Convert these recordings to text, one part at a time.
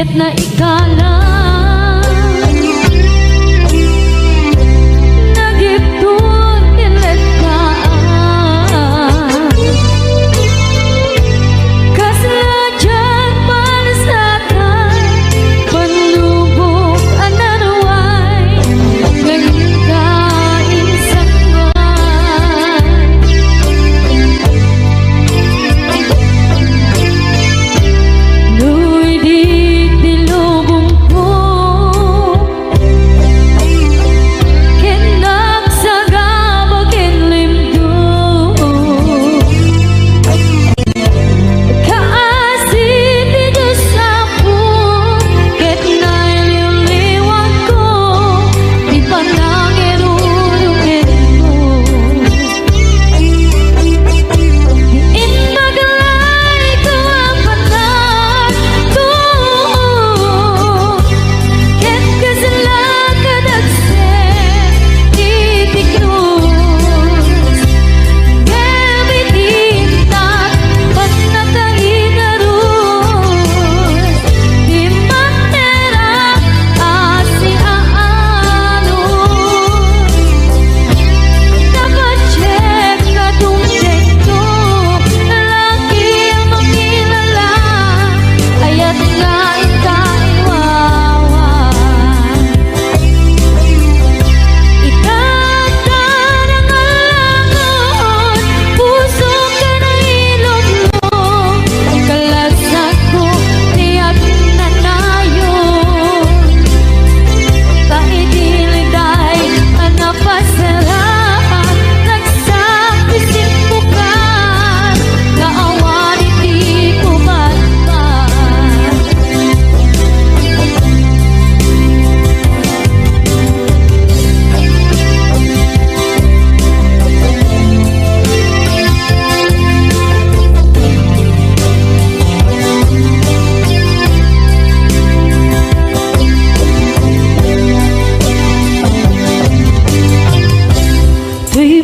Ket na ikala nagipun tinlekaan kasajan palasatan panubok anarway nagkain sangwan nuy di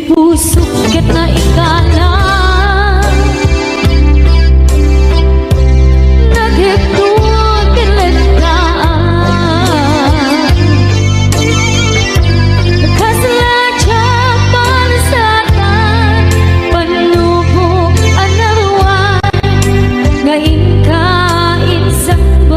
pusok ket na ikala nagipun tinlekaan kasajan palasatan panubok anarway ngaingkain sangban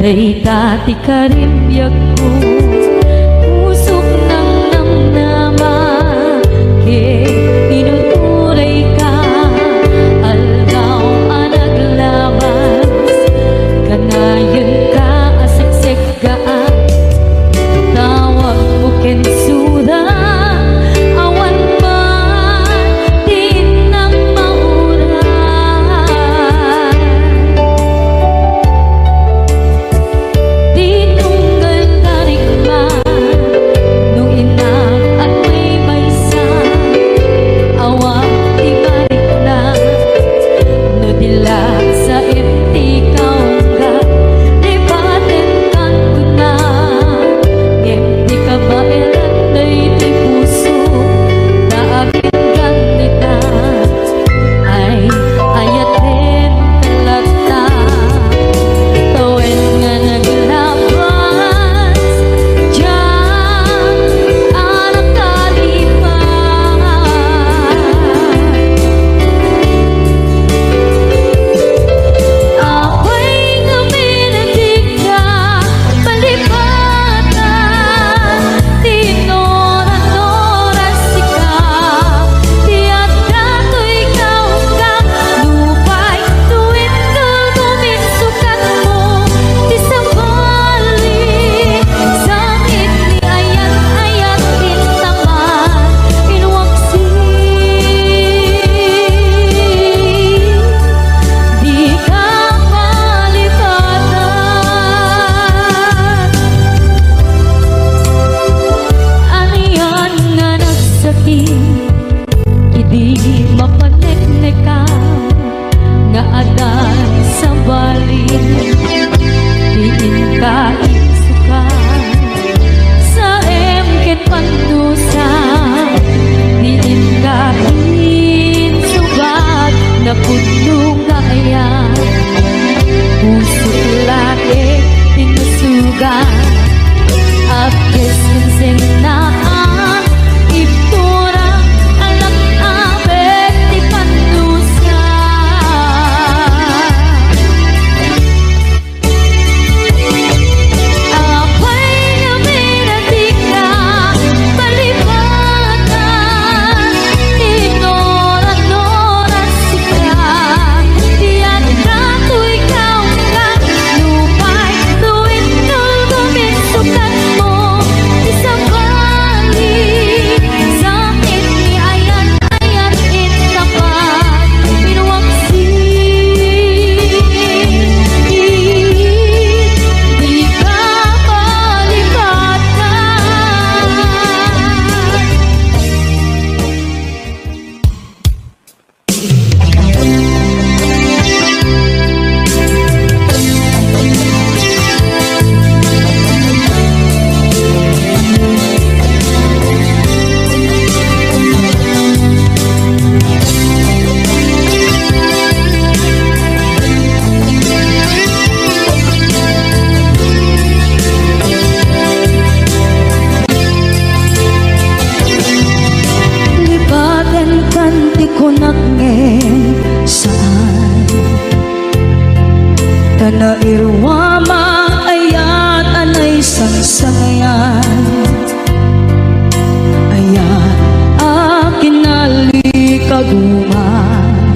Day dati karimbyag ko pusok ng namnama, tinuturay ka, alam saan tanairwama ayat anay sangsayan ayat akin nalikaguman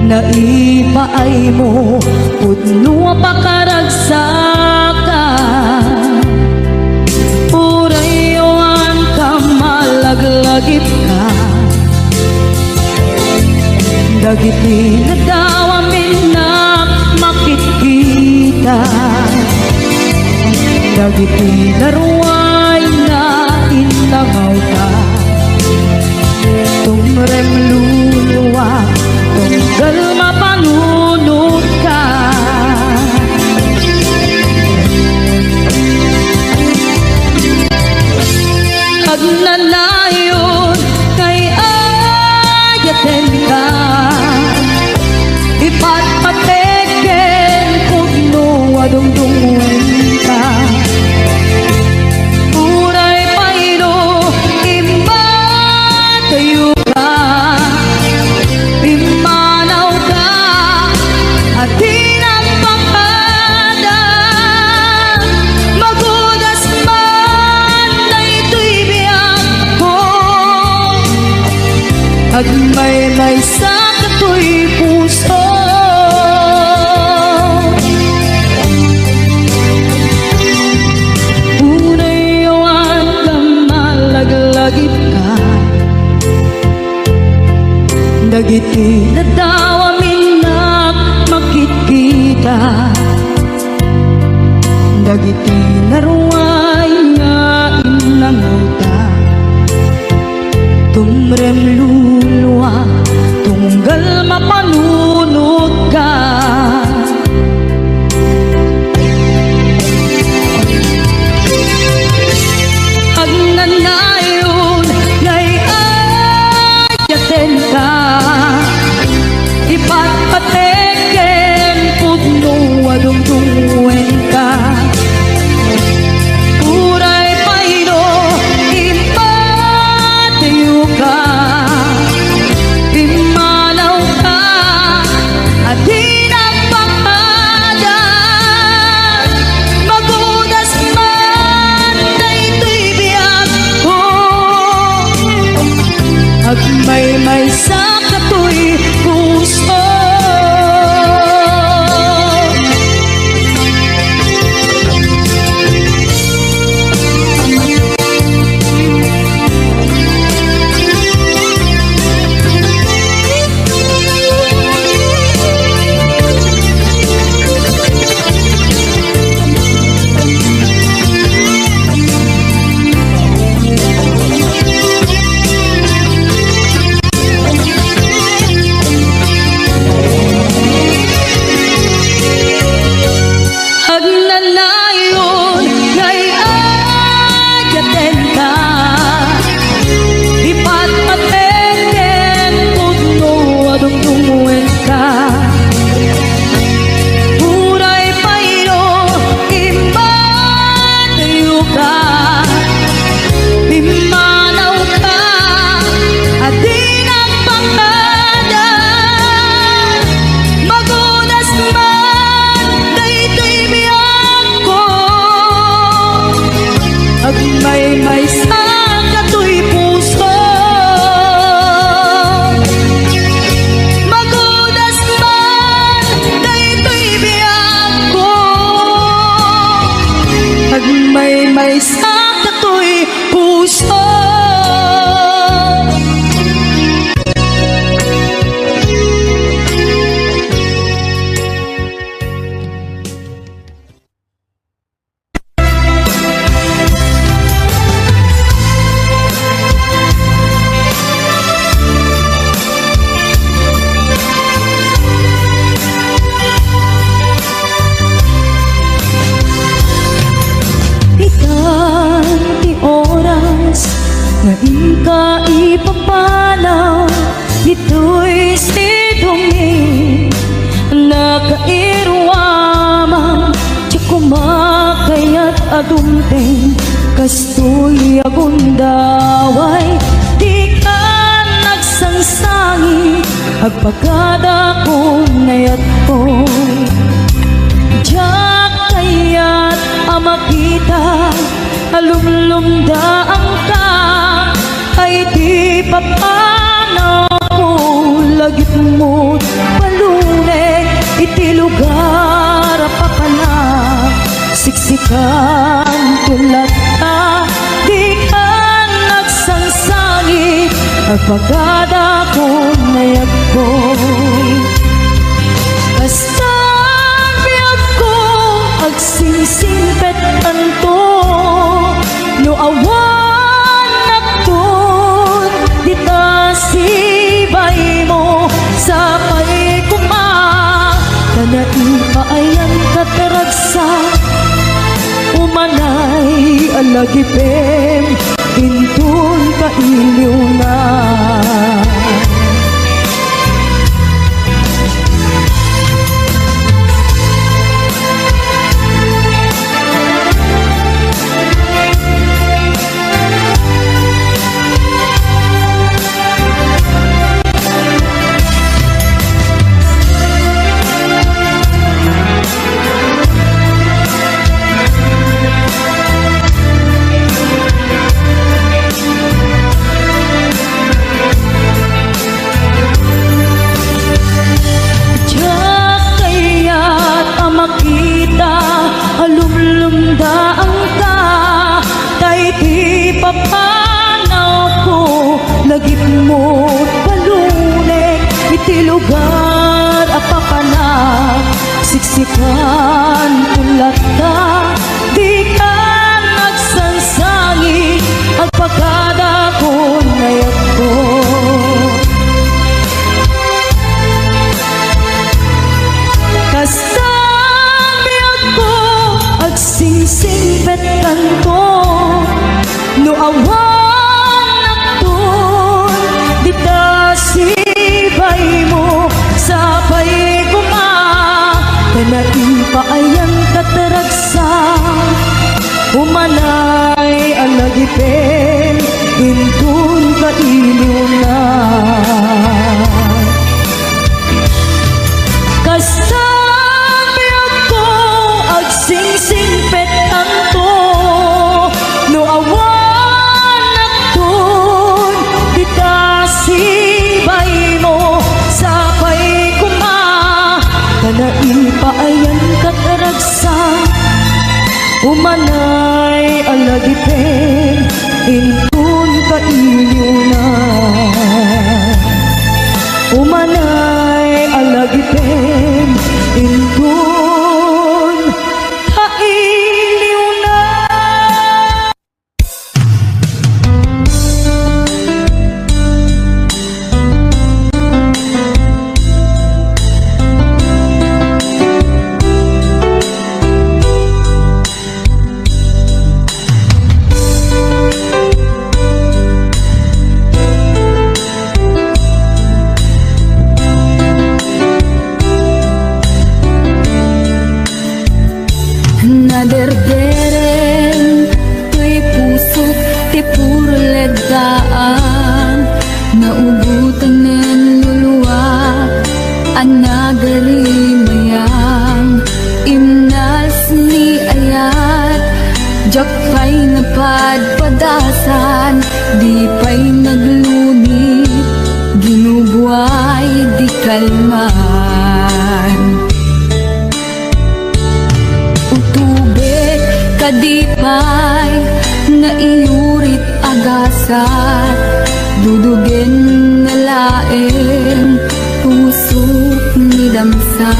naipaay mo pudno pakaragsakan urayon ka malaglagip ka dagiti nadawamin na makikita dagiti naruay na inangaw ka tumrem luluwa tunggal mapanunod ka agnanayon kay ayaten ka ipatpateken pugno adungdungwen ka uray payro imba tayo ka imanaw ka at tinagpakada magudas man na ito'y biyak ko at may sa kato'y puso unayawan ka malaglagip ka dagiti nadawamin na makikita dagiti naruay nga inanguta tumrem luluwa tunggal mapanunod ka agnanayon ngay ayaten ka ipatpateken pugno adungdungwen ka uray payro impatayo ka imanaw ka at tinagpakada magudas man na ito'y biyak ko at may sa kato'y puso agnanayon ngay ayaten ka ipatpateken pugno adungdungwen ka uray payro imbatayo ka imanaw ka at tinagpakada magudas man na ito'y biyak ko at may sa kato'y puso magudas man na ito'y biyak ko at may sa kato'y puso na ika ipapalaw ito'y sidongin nakairwamang di kumakayat adumteng kastoy agundaway di ka nagsangsangi agpagada ko ngayat ko. Diyak kaya't amakita, alumlumda ang ka, ay di papanaw ko, lagit mo't palunay, iti lugar papana, siksikan tulad ka, di ka nagsansangit, agpagada ko ngayat ko. Basta biyag ko, agsingsingpet tanto, no awan nakton, di ta sibay mo, sapay kuma, kanaipayan kataragsa, umanay alagipem, intun kailiw na. Papanaw ko, lagip mo't palunek, iti lugar apapanak, siksikan ulat ka, di ka nagsansangi, agpagada ko ngayat ko. Kasabi ako, agsingsingpet kanto, no awan nakton, di ta sibay mo, sapay kuma, kanaipayan kataragsa, umanay alagipin, intun kailiw na. Kasabi ako, agsingsingpet tanto, no awan nakton, di ta sibay mo, sapay kuma, kanaipayan kataragsa, umanay alagipin, intun kailiw na. Umanay alagipin, intun kailiw na. Naderderen, tuy pusot, ti puro ledaan, naubutan ng luluwa, anagari mayang, imnals ni ayat, jak pa'y napadpadasan, di pa'y naglunit, ginubuhay di kalman. Utubek kadipay na iurit agasat, dudugen na laeng pusok ni damsa,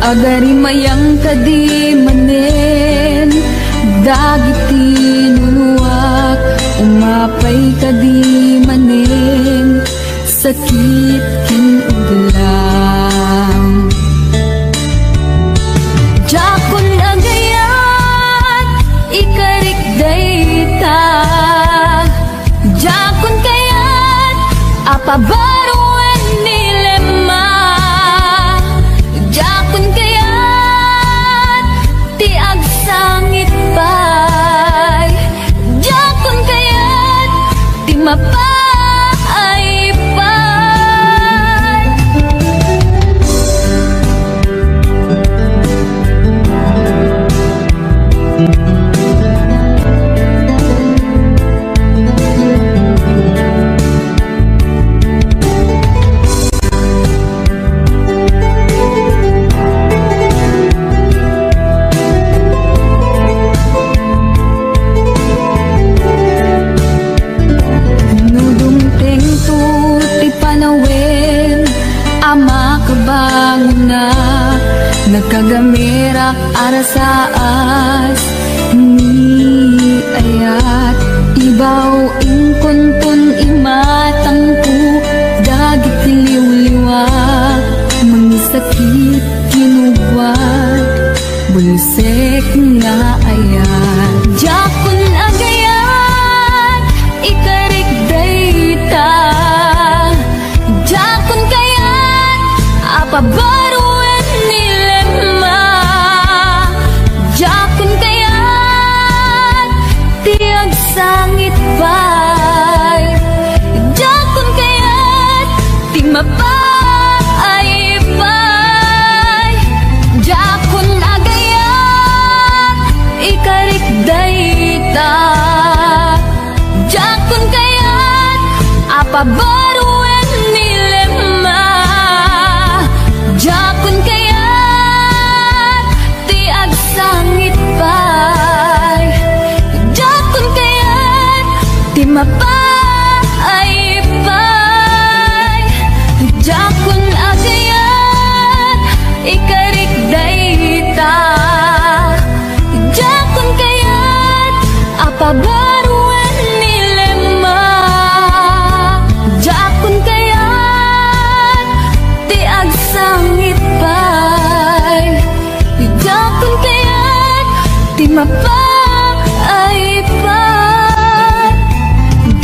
agari mayang kadimanen, dagiti nunuak, umapay kadimanen, sakit kinuglang. Jakon agayat, ikarik dayta, jakon kayat, apabaruan nilema, jakon kayat, ti agsangit pay, jakon kayat, ti mapay pay, muna nagkagamera arasaas ni ayat ibaw ingkontun imatangku dagit tiliw-liwa mangisakit kinuwag bulsek nga ayat jakun agayan ikarik dayta jakun kayat apabaruan nilema jakun kayat tiag sangit bay jakun kayat ti mapay bay jakun agayat ikarik dayta jakun kayat apabaruan nilema jakun kayat ti agsangit bay jakun kayat ti mapay bay jakun agayat ikarik dayta jakun kayat apabaruan nilema jakun kayat ti agsangit bay jakun kayat ti mapay bay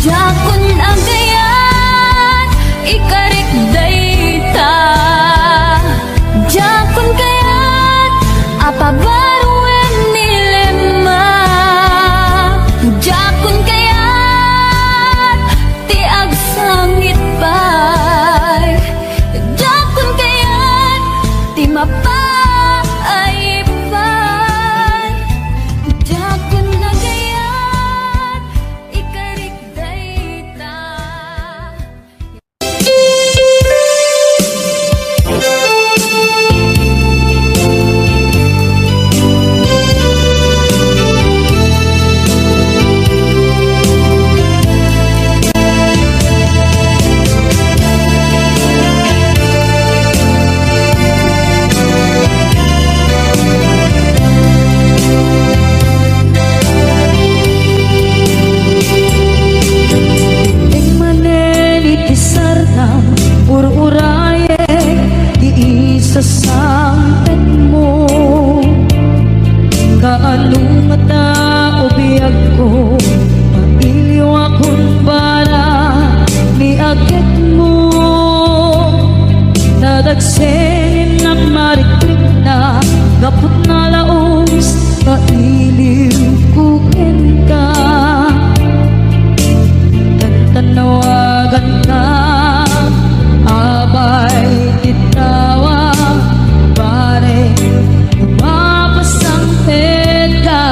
jakun agayat ikarik dayta jakun kayat apabaruan nilema jakun kayat ti agsangit bay jakun kayat ti mapay bay jakun agayat ikarik dayta. Tingmanen iti sardam ururaye di isa sampet mo kaanong mata ubiyag ko mailiw akong para ni agit mo nadagsenin ng mariklik na gapot na laos kailiw kukin ka tanawagan ka abay titawa pare umapasang ka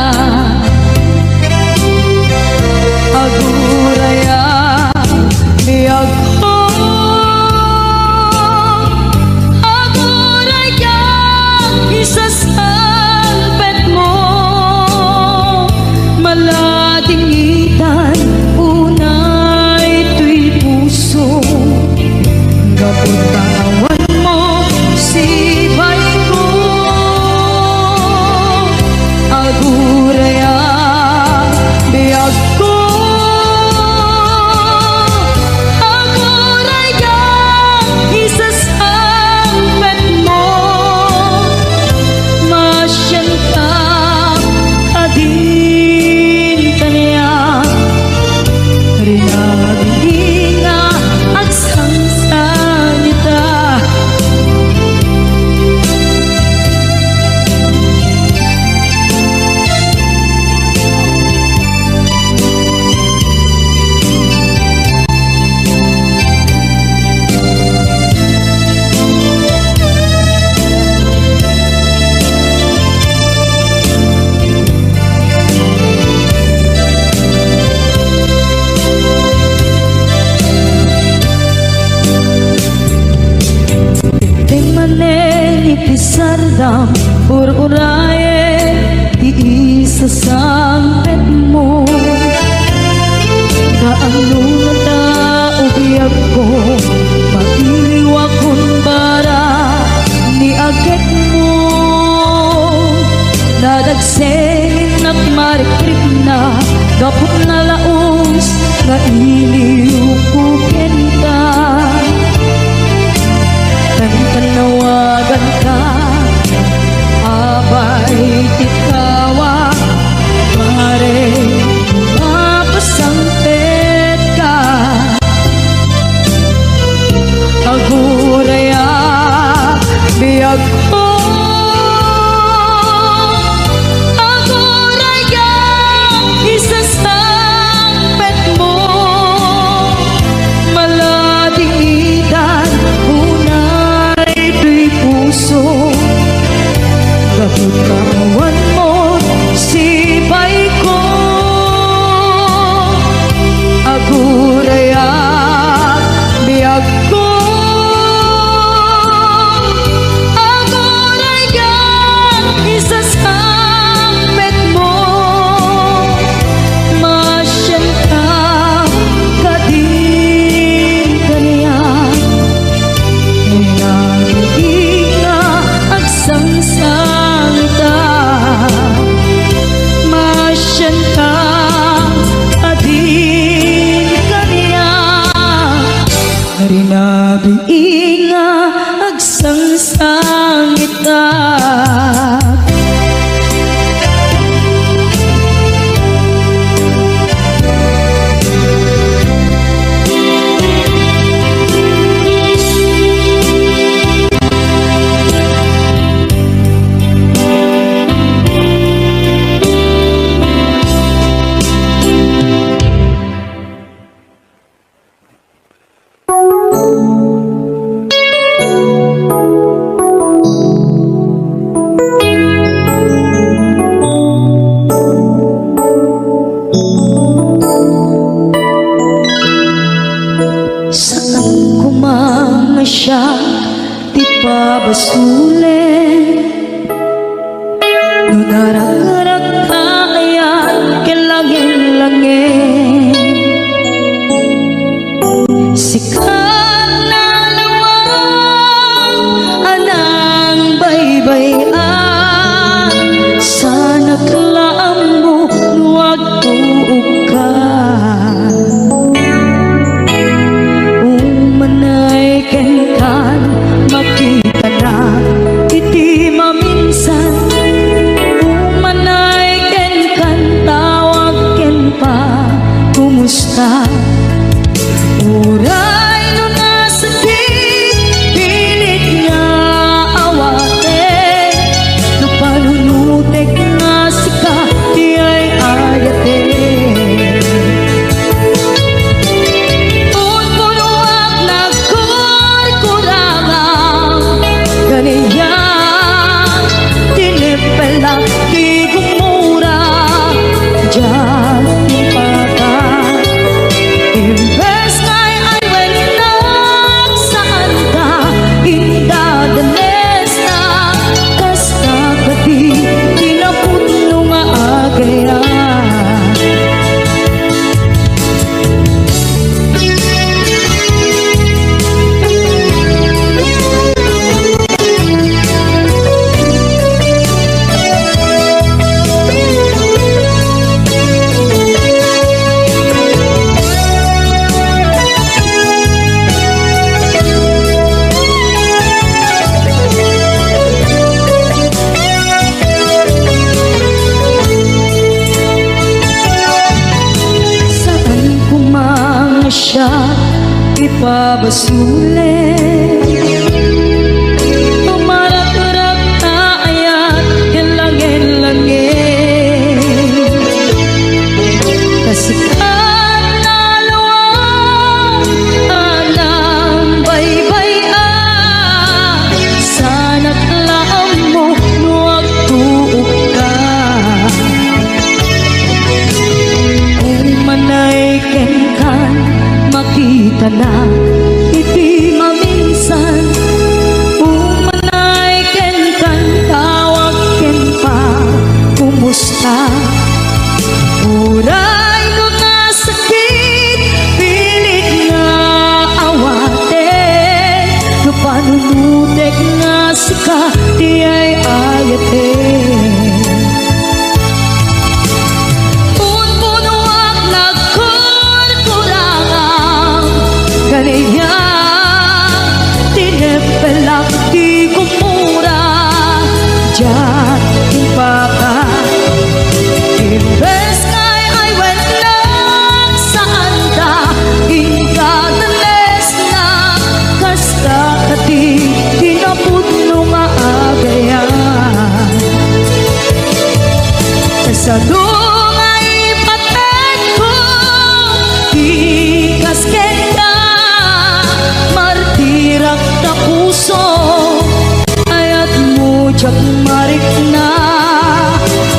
aguraya niyag ko aguraya isasalpet mo maladingitan unay tuy puso kapuntawan mo si bay ko aguraya biyag ko aguraya isasampet mo masyan ka adin kanya rinabing nga agsang salita sardam ururaye di isasampet mo kaano na ta ubiyag ko magiliw akong bara ni Kaput na laos nga iliw ko kenta, tanawagan ka abay titawag pare mapasangpet ka. Aguraya biyag ko, aguraya isasangpet mo, maladitan unay tuy puso, kaputawan mo sibay ko. Aguraya biyag ko, aguraya isasangpet mo, masyenta ka din kaniya, nangina agsangsangta, masyenta ka din kaniya, rinabiinga agsangsangita. Saan kumanga siya di pabasulin, nunarang-arang kayan kilangin-langin, sikat na lawang anang baybayan, sana kalaan mo huwag tuog ka. Umanay kenkan makita na iti maminsan, umanay kenkan tawag ken pa kumusta. Uray no nasakit pilit nga awate, no panunutek nga sika di ay ayate. Unpunuak nagkurkurangang ganiya, tinipela di gumura diyan tipata. Imbes ngay ay wenak saan ka indadanes na, kasta kati tinaputno nga agaya. Saan kumanga siya ipabasulit, tumarak-tarak na ayat kilangin-langin, kasikat na lawang anang baybayan, sana't laam mo huwag tuog ka. Umanay kenkan makita na iti maminsan, umanay kenkan tawag ken pa kumusta. Uray no nasakit pilit nga awate, no panunutek nga sika di ay ayate. Unpunuan sa dungay patag ko di kaskenda martirak na puso ayat mo jak marik na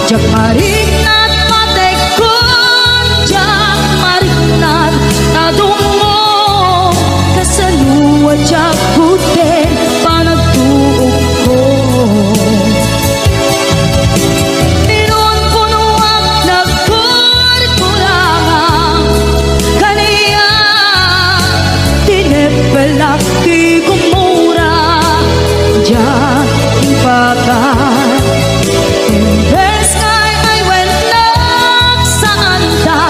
at patay ko jak marik na tadungo kasaluwa jak putin panagtuog ko Inon punuak nagkurkurangang kaniya tinepelak di kumura Diyan impakat Imbes ngay ay wenlak sa anda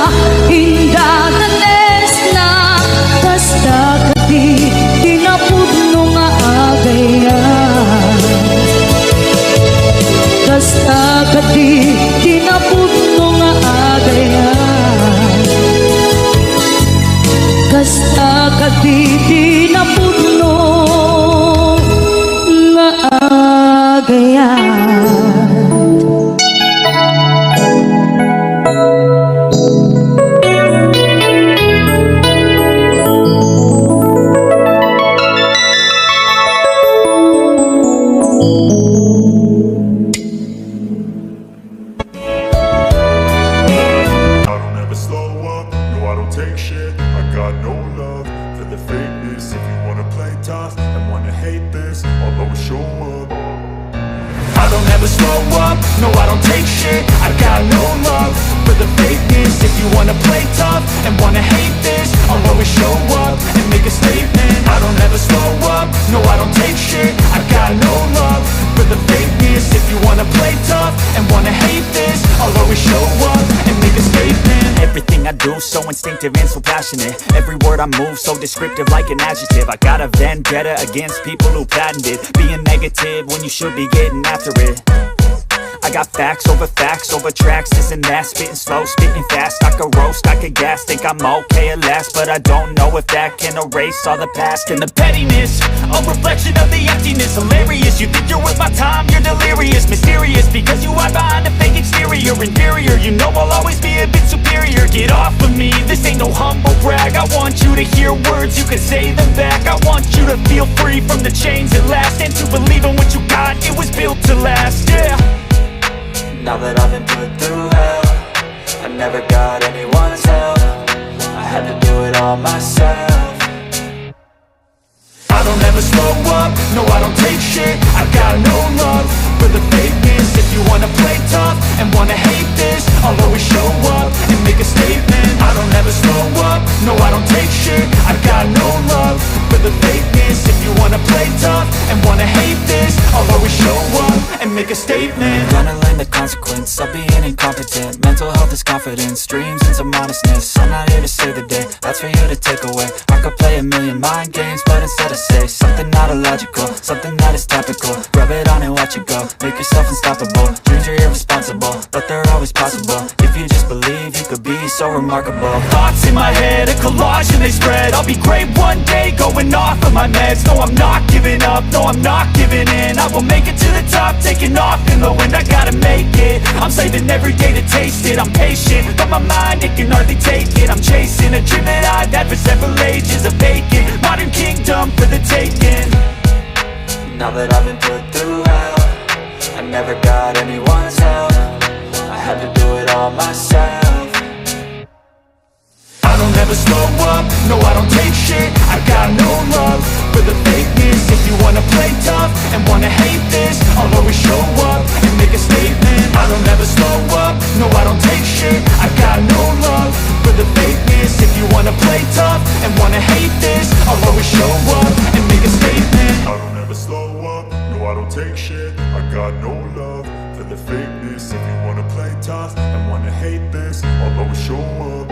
indaganes na basta kati tinapudno nga agayan basta kati tinapudno nga agayan basta kati tinapudno nga agayan I don't ever slow up, no I don't take shit I got no love for the fakeness If you wanna play tough and wanna hate this I'll always show up I don't ever slow up, no I don't take shit I got no love for the fakeness If you wanna play tough and wanna hate this I'll always show up and make a statement I don't ever slow up, no I don't take shit I got no love for the fakeness If you wanna play tough and wanna hate this I'll always show up and make a statement Everything I do so instinctive and so passionate Every word I move so descriptive like an adjective I got a vendetta against people who patented Being negative when you should be getting after it I got facts over tracks, this and that Spitting slow, spitting fast, I could roast, I could gas Think I'm okay at last, but I don't know if that can erase all the past And the pettiness, a reflection of the emptiness Hilarious, you think you're worth my time, you're delirious Mysterious, because you hide behind a fake exterior Inferior, you know I'll always be a bit superior Get off of me, this ain't no humble brag I want you to hear words, you can say them back I want you to feel free from the chains at last And to believe in what you got, it was built to last, yeah Now that I've been put through hell I never got anyone's help I had to do it all myself I don't ever slow up, no I don't take shit I got no love for the fakeness If you wanna play tough and wanna hate this I'll always show up and make a statement I don't ever slow up, no I don't take shit I got no love for the fakeness If you wanna play tough and wanna hate this I'll always show up and make a statement Gonna learn the consequence of being incompetent Mental health is confidence, dreams and some honestness I'm not here to save the day, that's for you to take away I could play a million mind games, but instead I say Something not illogical, something that is topical Rub it on and watch it go, make yourself unstoppable Dreams are irresponsible, but they're always possible If you just believe, you could be so remarkable Thoughts in my head, a collage and they spread I'll be great one day, going off of my meds No, I'm not giving up, no, I'm not giving in I will make it to the top, taking off in the wind I gotta make it, I'm saving every day to taste it I'm patient, but my mind, it can hardly take it I'm chasing a dream that I've had for several ages A vacant, modern kingdom for the taking Now that I've been put through hell I never got anyone's help I had to do it all myself I don't ever slow up, no I don't take shit I got no love for the fakeness If you wanna play tough and wanna hate this I'll always show up and make a statement I don't ever slow up, no I don't take shit I got no love for the fakeness If you wanna play tough and wanna hate this I'll always show up and make a statement I don't ever slow up, no I don't take shit I got no love for the fakeness If you wanna play tough and wanna hate this I'll always show up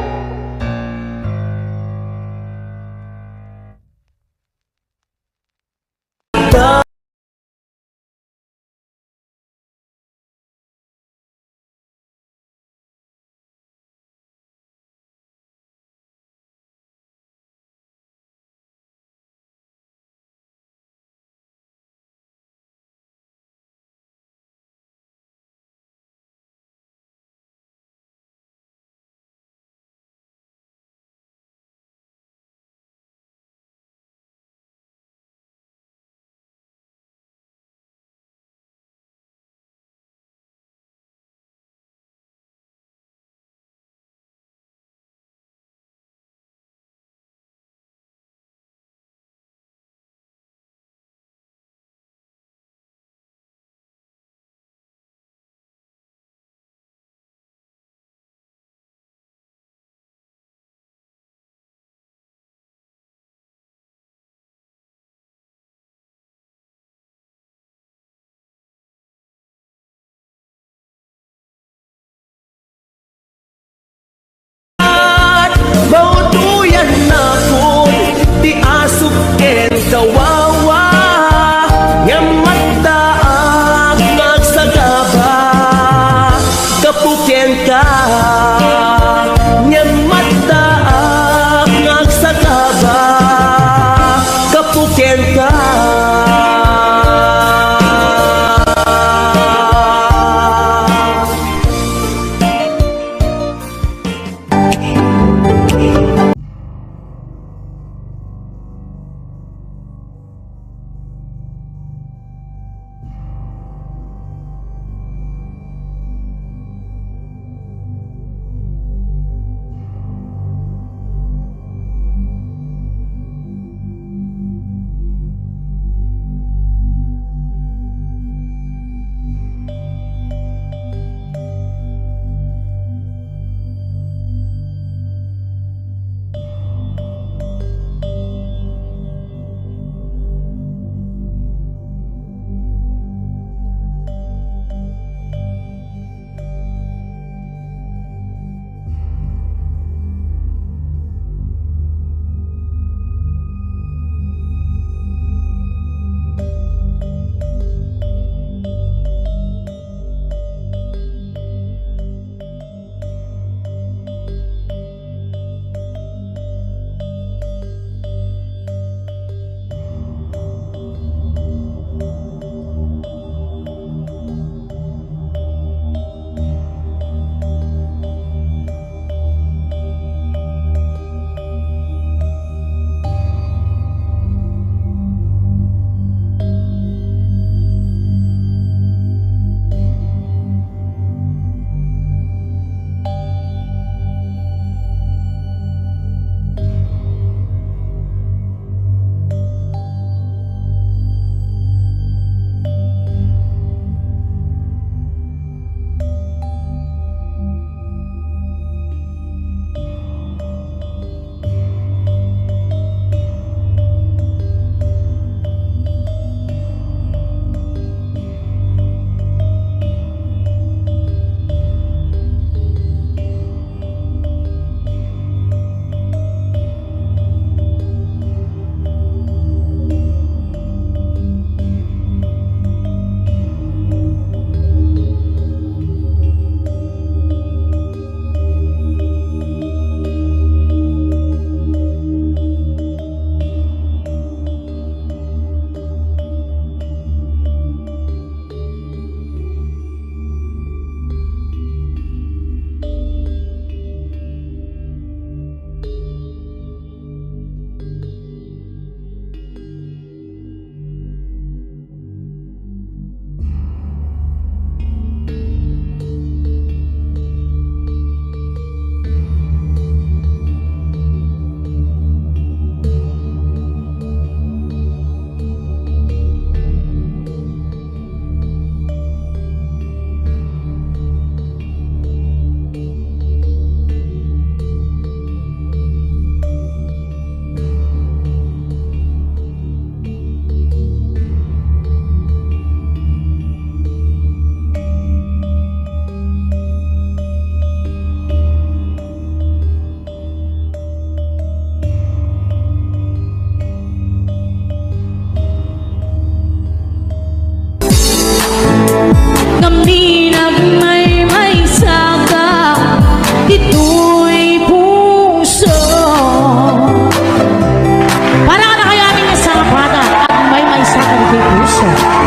Production.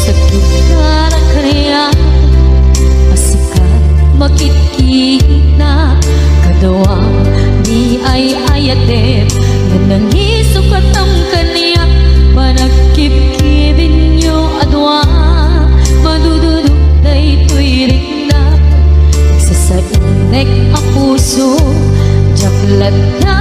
Sa gitna ng kariyan, masikat makikita kadawang di ay ayatin na nangisukat ang kaniya panagkip-kibin nyo adwa madududok na ito'y rin na isa sa inek ang puso jaklat na